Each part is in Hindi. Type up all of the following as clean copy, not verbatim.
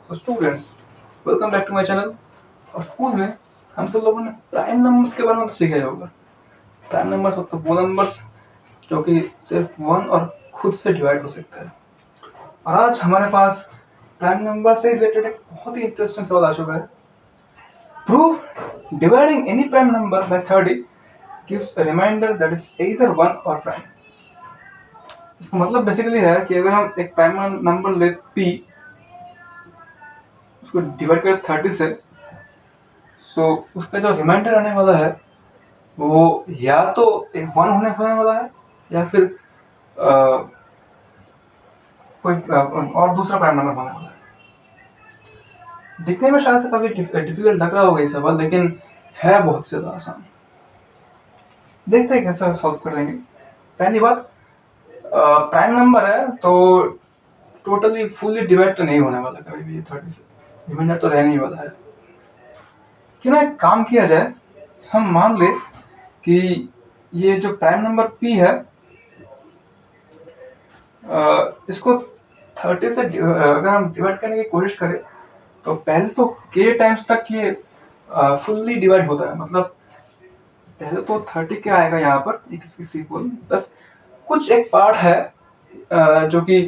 तो students, welcome back to my channel. और स्कूल में हम सब लोगों ने प्राइम नंबर्स के बारे में तो सीखा ही होगा। प्राइम नंबर्स मतलब वो नंबर्स जो कि सिर्फ वन और खुद से डिवाइड हो सकता है। और आज हमारे पास प्राइम नंबर से रिलेटेड एक बहुत ही इंटरेस्टिंग सवाल आ चुका है। Prove dividing any prime number by 30 gives a remainder that is either one or prime. इसका मतलब बेसिकली है कि अगर हम एक प्राइम नंबर ले p, उसको डिवाइड करें 30 से, सो उसका जो रिमाइंडर आने वाला है वो या तो एक वन होने वाला है या फिर कोई और दूसरा प्राइम नंबर होने वाला है। दिखने में शायद से काफी डिफिकल्ट लग रहा होगा ये सवाल, लेकिन है बहुत ज्यादा आसान। देखते हैं कैसे सॉल्व करेंगे। पहली बात, प्राइम नंबर है तो टोटली फुल्ली डिवाइड तो नहीं होने वाला कभी भी 30 से, रिमाइंडर तो रहने ही वाला है। क्यों ना एक काम किया जाए, हम मान ले कि ये जो प्राइम नंबर p है इसको 30 से अगर हम डिवाइड करने की कोशिश करें तो पहले तो k टाइम्स तक ये फुल्ली डिवाइड होता है। मतलब पहले तो 30 क्या आएगा यहाँ पर, इसकी इक्वल बस कुछ एक पार्ट है जो कि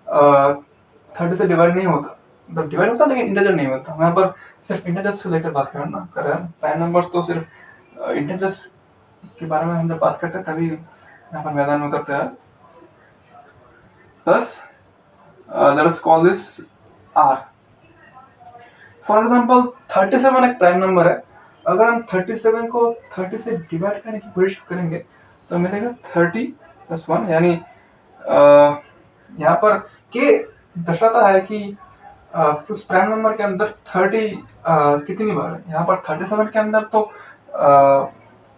30 से डिवाइड नहीं होता, मतलब डिवाइड होता लेकिन इंटीजर नहीं होता। यहाँ पर सिर्फ इंटीजर्स से लेकर बात करना कर रहे हैं। प्राइम नंबर्स तो सिर्फ इंटीजर्स के बारे में हम जब बात करते हैं तभी यहाँ पर मैदान में उतरते हैं। Thus, let us call this R. For example 37 एक प्राइम नंबर है। अगर हम 37 को 30 से डिवाइड करने की कोशिश करेंगे तो मिलेगा 30 + 1, यानी यहाँ पर के दर्शाता है कि उस प्राइम नंबर के अंदर 30 कितनी बार है। यहाँ पर 37 के अंदर तो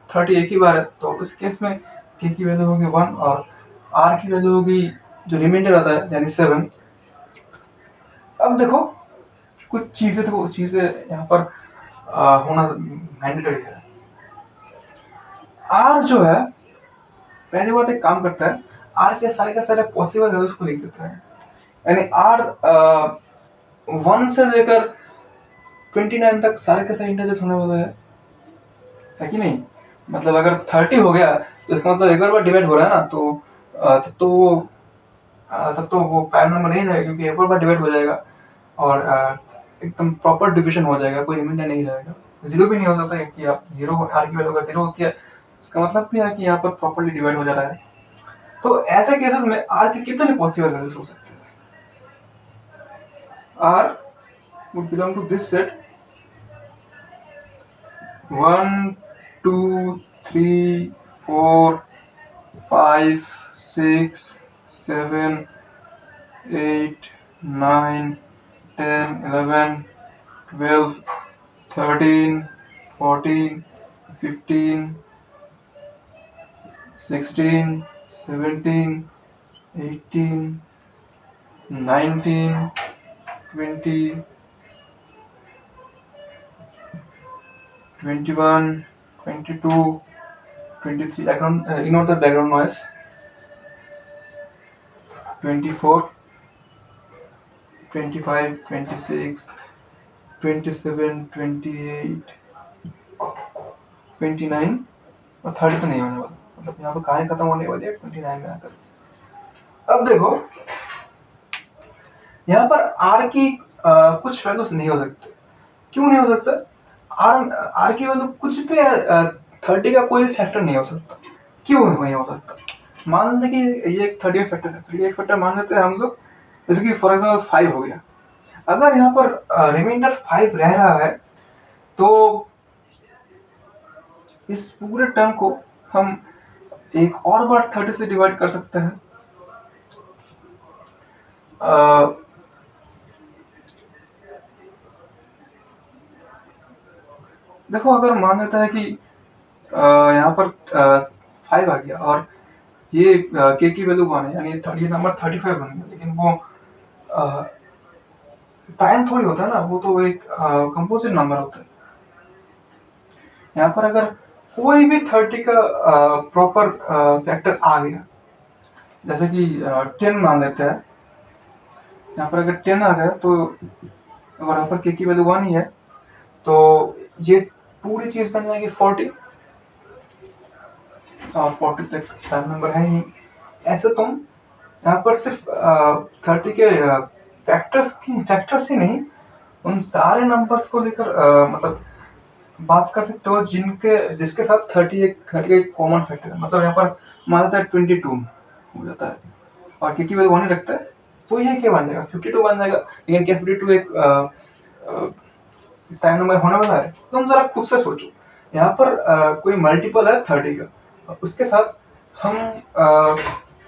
30 एक ही बार है, तो इस केस में के की वैल्यू होगी 1 और आर की वैल्यू होगी जो रिमाइंडर आता है यानी 7। अब देखो कुछ चीजें यहाँ पर होना मैंडेटरी है। आर जो है, पहली बात एक काम करता है, आर के सारे पॉसिबल वैल्यूज को लिख देता है। यानी आर 1 से लेकर 29 तक सारे के सारे इंटीजर्स होने वाले है कि नहीं। मतलब अगर 30 हो गया तो इसका मतलब एक बार डिवाइड हो रहा है ना, तो तब तो वो प्राइम नंबर नहीं रहेगा, क्योंकि एक बार डिवाइड हो जाएगा और एकदम प्रॉपर डिविजन हो जाएगा, कोई रिमाइंडर नहीं रहेगा। जीरो भी नहीं हो सकता कि आप जीरो, आर की वैल्यू अगर जीरो होती है इसका मतलब भी है कि यहाँ पर प्रॉपरली डिवाइड हो जा रहा है। तो ऐसे केसेस में आर के कितने पॉसिबल वैल्यूज हो सकते हैं। R would belong to this set 1 2 3 4 5 6 7 8 9 10 11 12 13 14 15 16 17 18 19 20 21 22 23, ignore the background noise, 24 25 26 27 28 29 और 30 तो नहीं होने वाला। मतलब यहाँ पर कहानी खत्म होने वाली है 29 में आकर। अब देखो यहाँ पर आर की कुछ वैल्यूज नहीं हो सकते। क्यों नहीं हो सकता? आर की वैल्यू कुछ भी 30 का कोई फैक्टर नहीं हो सकता। क्यों नहीं हो सकता? मान लेते कि ये एक 30 फैक्टर है, 30 फैक्टर मान लेते हैं हम लोग, जैसे कि फॉर एग्जाम्पल 5 हो गया। अगर यहाँ पर रिमाइंडर 5 रह रहा है तो इस पूरे टर्म को हम एक और बार 30 से डिवाइड कर सकते हैं। देखो अगर मान लेता है कि यहाँ पर 5 आ गया और ये के की वैल्यू 1 है, यानी ये नंबर 35 बन गया, लेकिन वो प्राइम थोड़ी होता है ना, वो तो एक कंपोजिट नंबर होता है। यहाँ पर अगर कोई भी 30 का प्रॉपर फैक्टर आ गया, जैसे कि 10 मान लेते हैं, यहाँ पर अगर 10 आ गया तो और यहाँ पर k की वैल्यू 1 ही है, तो ये पूरी चीज़ बन जाएगी 40, और 40 तक प्राइम नंबर है ही। ऐसे तुम यहाँ पर सिर्फ 30 के फैक्टर्स ही नहीं, उन सारे नंबर्स को लेकर मतलब बात कर सकते हो जिसके साथ 30 एक कॉमन फैक्टर है। मतलब यहाँ पर मान लेते हैं 22 हो जाता है और के की वैल्यू 1 ही रखता है, तो ये क्या बन जाएगा 52 बन जाएगा। लेकिन क्या 52 एक प्राइम नंबर होने वाला है? तुम जरा खुद से सोचो, यहाँ पर कोई मल्टीपल है 30 का, और उसके साथ हम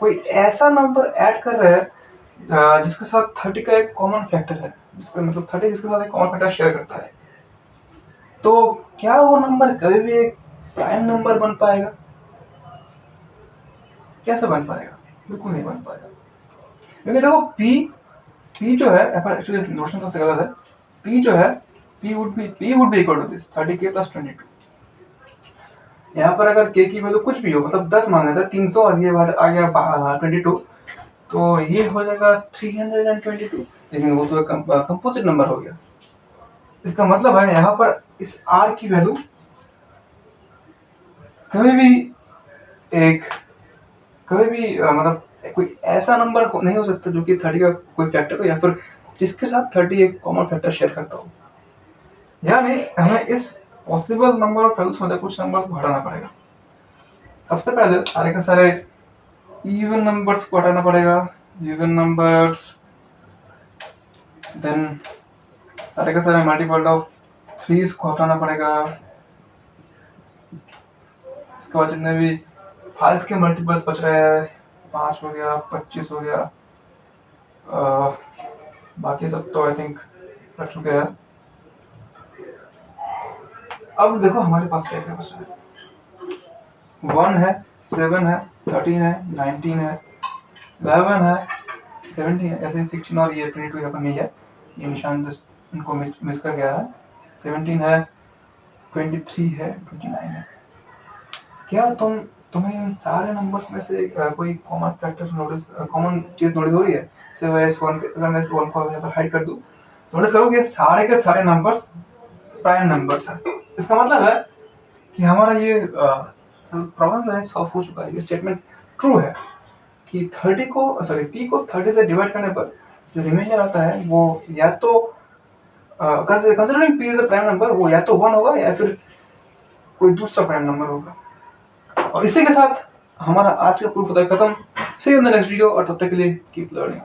कोई ऐसा नंबर ऐड कर रहे हैं जिसके साथ 30 का एक कॉमन फैक्टर है, जिसका मतलब 30 जिसके साथ एक कॉमन फैक्टर शेयर करता है, तो क्या वो नंबर कभी भी एक प्राइम नंबर बन पाएगा? कैसे बन पाएगा? बिल्कुल नहीं बन पाएगा। क्योंकि देखो p जो है, एक्चुअली नोशन तो गलत है। p जो है, p would be equal to this 30k plus 22। यहाँ पर अगर k की वैल्यू कुछ भी हो, मतलब 10 मान लेते हैं, 300 और ये आ गया 22, तो ये हो जाएगा 322। लेकिन वो तो कंपोजिट नंबर हो गया। इसका मतलब है यहाँ पर इस r की वैल्यू कभी भी मतलब कोई ऐसा नंबर नहीं हो सकता जो कि 30 का कोई फैक्टर हो, या फिर जिसके साथ 30 एक कॉमन फैक्टर शेयर करता हो। यानी हमें इस पॉसिबल नंबर ऑफ वैल्यूज में कुछ नंबर को हटाना पड़ेगा। सबसे पहले सारे के सारे इवन नंबर्स को हटाना पड़ेगा, इवन नंबर्स, देन सारे के सारे मल्टीपल ऑफ 3 को हटाना पड़ेगा। इसके बाद जितने भी 5 के मल्टीपल्स बच रहे हैं, 5 हो गया, 25 हो गया, बाकी सब तो आई थिंक रख चुके हैं। अब देखो हमारे पास क्या क्या बचा है। 1 है, 7 है, 13 है, 19 है, 11 है, 17 है, ऐसे 16 और ये 22 यहाँ पर नहीं है, ये निशान जस्ट इनको मिस कर गया है। 17 है, 23 है, 29 है। क्या तुम्हें इन सारे नंबर्स में से कोई कॉमन फैक्टर कॉमन चीज नोटिस हो रही है? अगर मैं इस 1 को यहाँ पर हाइड कर दूं, नोटिस करोगे सारे के सारे नंबर्स प्राइम नंबर्स हैं। इसका मतलब है कि हमारा ये प्रॉब्लम जो है सॉल्व हो चुका है। ये स्टेटमेंट ट्रू है कि p को 30 से डिवाइड करने पर जो रिमाइंडर आता है वो या तो considering p is a prime number, वो या तो 1 होगा या फिर कोई दूसरा प्राइम नंबर होगा। और इसी के साथ हमारा आज का प्रूफ होता है खत्म। See you in the next video, और तब तक के लिए कीप लर्निंग।